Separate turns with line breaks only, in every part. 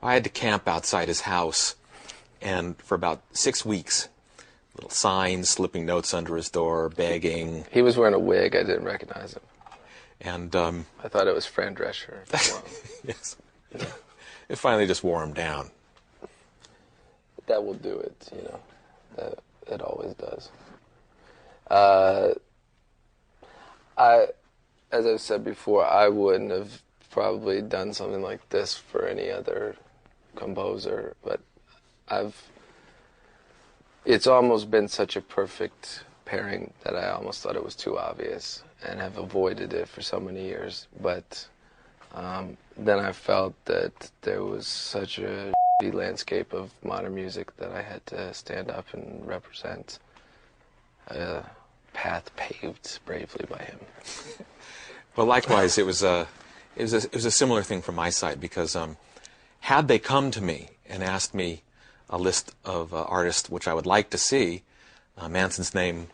I had to camp outside his house, and for about 6 weeks, little signs, slipping notes under his door, begging.
He was wearing a wig. I didn't recognize him.
And
I thought it was Fran Drescher.
yes. Yeah. It finally just wore him down.
That will do it, you know. It always does. As I've said before, I wouldn't have probably done something like this for any other composer, but it's almost been such a perfect pairing that I almost thought it was too obvious and have avoided it for so many years. But then I felt that there was such a landscape of modern music that I had to stand up and represent a path paved bravely by him.
Well, likewise, it was a similar thing from my side, because had they come to me and asked me a list of artists which I would like to see, Manson's name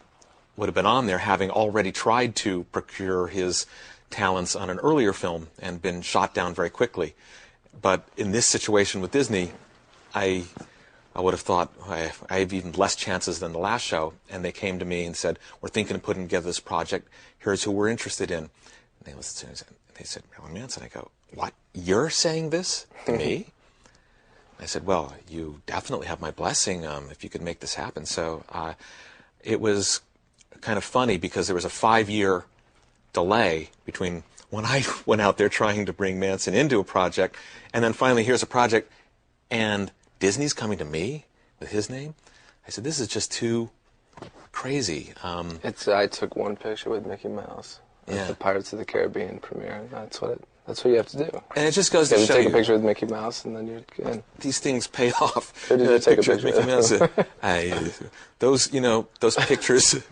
would have been on there, having already tried to procure his talents on an earlier film and been shot down very quickly. But in this situation with Disney, I would have thought I have even less chances than the last show, and they came to me and said, we're thinking of putting together this project, here's who we're interested in. And they said, Marilyn Manson. I go, what? You're saying this to me? I said, well, you definitely have my blessing if you could make this happen. So it was kind of funny, because there was a 5-year delay between when I went out there trying to bring Manson into a project, and then finally here's a project, and Disney's coming to me with his name. I said, this is just too crazy.
I took one picture with Mickey Mouse.
Yeah.
The Pirates of the Caribbean premiere. That's what you have to do.
And it just goes to show
take a picture with Mickey Mouse, and then you're good.
These things pay off.
Who did you take a picture
with Mickey Mouse? Those pictures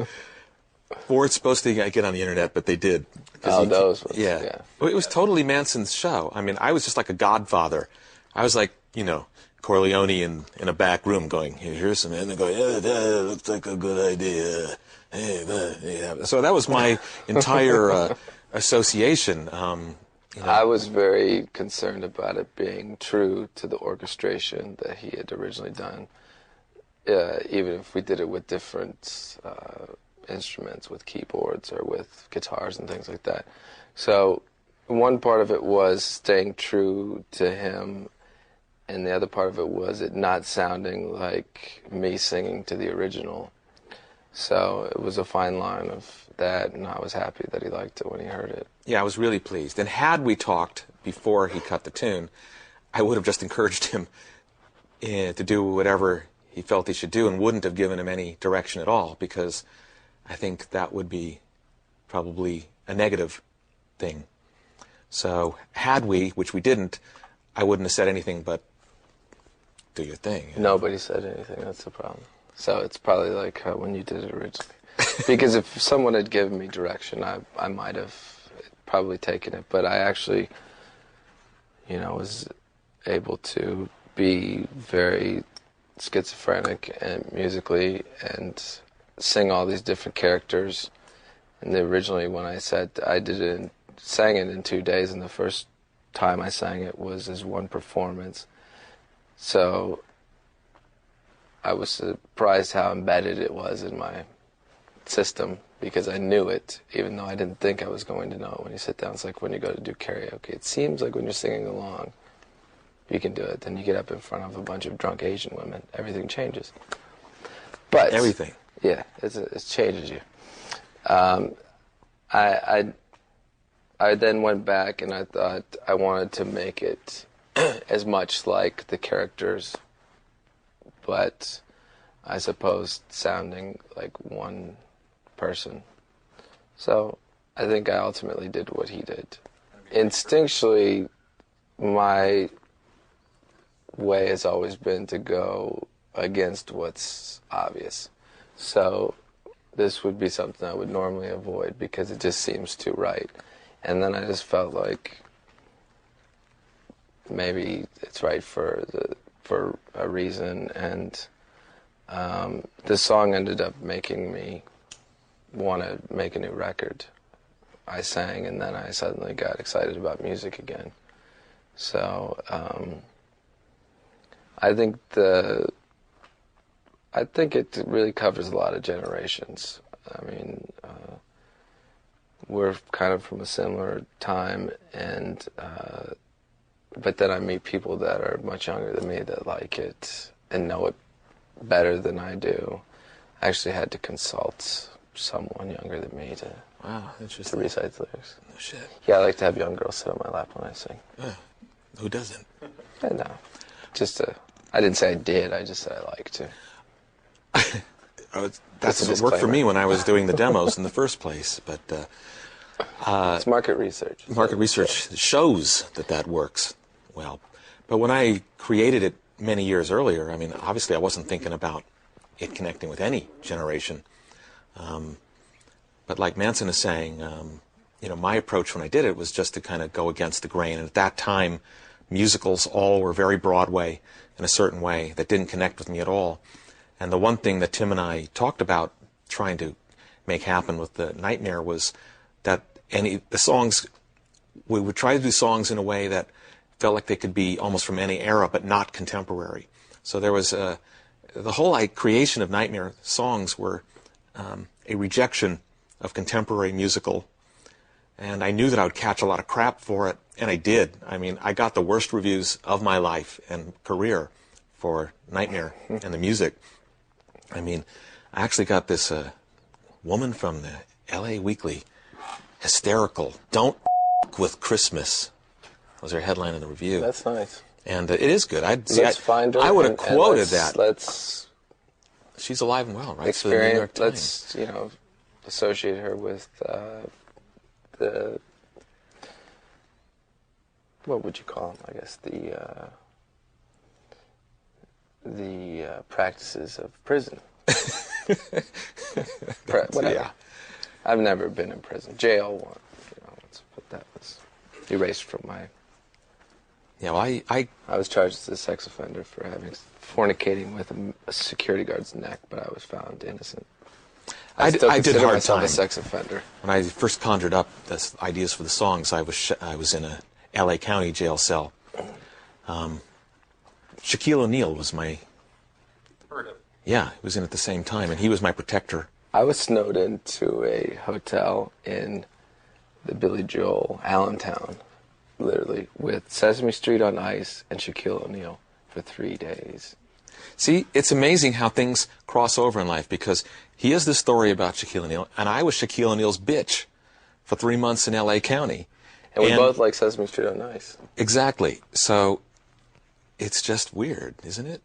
weren't supposed to get on the internet, but they did.
Oh, those ones.
Yeah. Well, it was totally Manson's show. I mean, I was just like a godfather. I was like, Corleone in a back room going, here's some, and they go, yeah, that looks like a good idea. Yeah. So that was my entire association.
I was very concerned about it being true to the orchestration that he had originally done, even if we did it with different instruments, with keyboards or with guitars and things like that. So one part of it was staying true to him, and the other part of it was it not sounding like me singing to the original. So it was a fine line of that, and I was happy that he liked it when he heard it.
Yeah, I was really pleased. And had we talked before he cut the tune, I would have just encouraged him to do whatever he felt he should do, and wouldn't have given him any direction at all, because I think that would be probably a negative thing. So had we, which we didn't, I wouldn't have said anything but do your thing.
Nobody said anything, that's the problem. So it's probably like when you did it originally. Because if someone had given me direction, I might have probably taken it. But I actually, was able to be very schizophrenic and musically and sing all these different characters. And originally when I said sang it in 2 days, and the first time I sang it was as one performance. So I was surprised how embedded it was in my system, because I knew it, even though I didn't think I was going to know it. When you sit down, it's like when you go to do karaoke. It seems like when you're singing along, you can do it. Then you get up in front of a bunch of drunk Asian women, everything changes. But
everything.
Yeah, it changes you. I then went back and I thought I wanted to make it as much like the characters, but I suppose sounding like one person. So I think I ultimately did what he did. Instinctually, my way has always been to go against what's obvious. So this would be something I would normally avoid because it just seems too right. And then I just felt like maybe it's right for a reason, and the song ended up making me want to make a new record. I sang, and then I suddenly got excited about music again. So I think it really covers a lot of generations. I mean, we're kind of from a similar time, and but then I meet people that are much younger than me that like it and know it better than I do. I actually had to consult someone younger than me to recite the lyrics.
No shit.
Yeah, I like to have young girls sit on my lap when I sing.
Who doesn't?
No, I didn't say I did. I just said I like to.
That's what worked for me when I was doing the demos in the first place. But
it's market research.
Market research shows that works well. But when I created it many years earlier, I mean, obviously I wasn't thinking about it connecting with any generation. But like Manson is saying, my approach when I did it was just to kind of go against the grain. And at that time, musicals all were very Broadway in a certain way that didn't connect with me at all. And the one thing that Tim and I talked about trying to make happen with the Nightmare was that the songs, we would try to do songs in a way that felt like they could be almost from any era, but not contemporary. So there was the whole creation of Nightmare songs were a rejection of contemporary musical. And I knew that I would catch a lot of crap for it, and I did. I mean, I got the worst reviews of my life and career for Nightmare and the music. I mean, I actually got this woman from the L.A. Weekly, hysterical, "Don't with Christmas," was her headline in the review.
That's nice.
And it is good.
Let's find her.
I would have quoted that.
Let's.
She's alive and well, right?
Experience.
So the New York Times.
Let's, associate her with what would you call them? I guess the practices of prison. Whatever. Yeah. I've never been in prison. Jail one. But that was erased from my.
Yeah, well, I
was charged as a sex offender for fornicating with a security guard's neck, but I was found innocent. I did
a hard
myself
time.
A sex offender.
When I first conjured up the ideas for the songs, I was in a L.A. County jail cell. Shaquille O'Neal was my.
Heard of.
Yeah, he was in at the same time, and he was my protector.
I was snowed into a hotel in the Billy Joel Allentown, literally, with Sesame Street on ice and Shaquille O'Neal for 3 days.
See, it's amazing how things cross over in life, because he has this story about Shaquille O'Neal, and I was Shaquille O'Neal's bitch for 3 months in L.A. County.
And we both like Sesame Street on ice.
Exactly. So it's just weird, isn't it?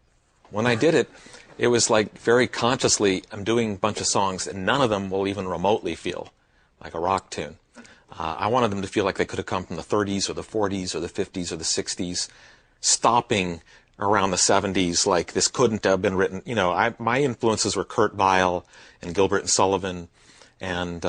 When I did it, it was like very consciously, I'm doing a bunch of songs, and none of them will even remotely feel like a rock tune. I wanted them to feel like they could have come from the 30s or the 40s or the 50s or the 60s, stopping around the 70s, like this couldn't have been written. My influences were Kurt Weill and Gilbert and Sullivan and